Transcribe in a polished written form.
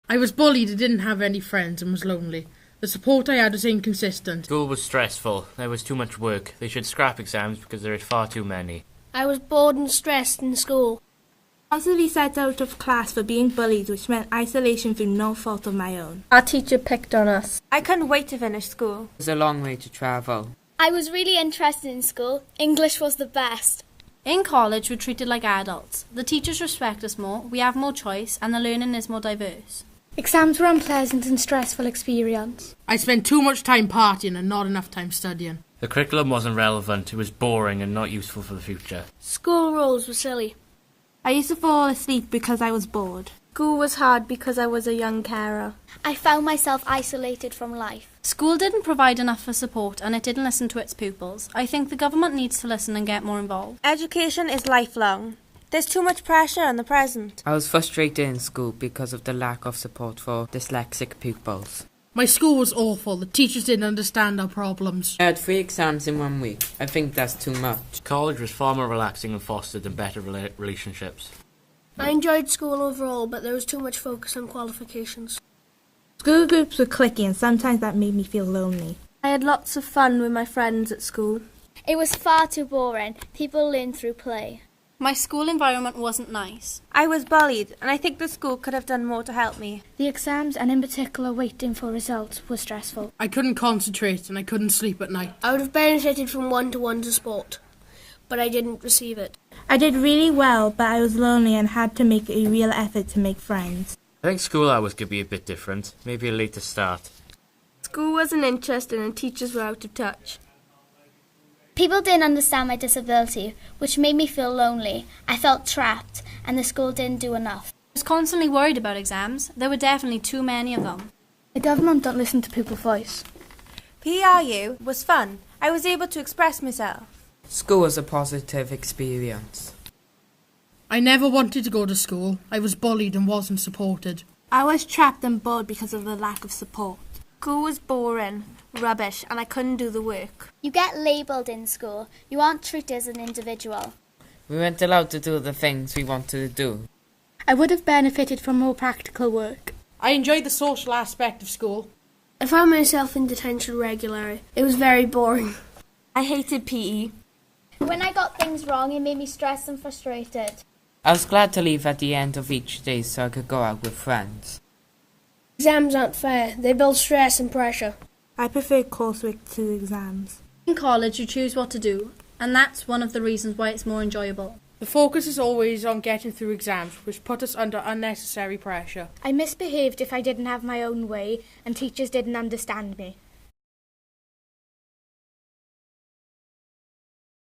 I was bullied and didn't have any friends and was lonely. The support I had was inconsistent. School was stressful. There was too much work. They should scrap exams because there are far too many. I was bored and stressed in school. Constantly sent out of class for being bullied, which meant isolation through no fault of my own. Our teacher picked on us. I couldn't wait to finish school. It was a long way to travel. I was really interested in school. English was the best. In college, we're treated like adults. The teachers respect us more, we have more choice, and the learning is more diverse. Exams were unpleasant and stressful experience. I spent too much time partying and not enough time studying. The curriculum wasn't relevant. It was boring and not useful for the future. School rules were silly. I used to fall asleep because I was bored. School was hard because I was a young carer. I found myself isolated from life. School didn't provide enough for support and it didn't listen to its pupils. I think the government needs to listen and get more involved. Education is lifelong. There's too much pressure on the present. I was frustrated in school because of the lack of support for dyslexic pupils. My school was awful. The teachers didn't understand our problems. I had 3 exams in 1 week. I think that's too much. College was far more relaxing and fostered and better relationships. I enjoyed school overall, but there was too much focus on qualifications. School groups were cliquey and sometimes that made me feel lonely. I had lots of fun with my friends at school. It was far too boring. People learned through play. My school environment wasn't nice. I was bullied, and I think the school could have done more to help me. The exams, and in particular waiting for results, were stressful. I couldn't concentrate and I couldn't sleep at night. I would have benefited from one-to-one support, but I didn't receive it. I did really well, but I was lonely and had to make a real effort to make friends. I think school hours could be a bit different. Maybe a later start. School wasn't interesting and teachers were out of touch. People didn't understand my disability, which made me feel lonely. I felt trapped, and the school didn't do enough. I was constantly worried about exams. There were definitely too many of them. The government don't listen to people's voice. PRU was fun. I was able to express myself. School was a positive experience. I never wanted to go to school. I was bullied and wasn't supported. I was trapped and bored because of the lack of support. School was boring, rubbish, and I couldn't do the work. You get labelled in school. You aren't treated as an individual. We weren't allowed to do the things we wanted to do. I would have benefited from more practical work. I enjoyed the social aspect of school. I found myself in detention regularly. It was very boring. I hated PE. When I got things wrong, it made me stressed and frustrated. I was glad to leave at the end of each day so I could go out with friends. Exams aren't fair. They build stress and pressure. I prefer coursework to exams. In college, you choose what to do, and that's one of the reasons why it's more enjoyable. The focus is always on getting through exams, which put us under unnecessary pressure. I misbehaved if I didn't have my own way and teachers didn't understand me.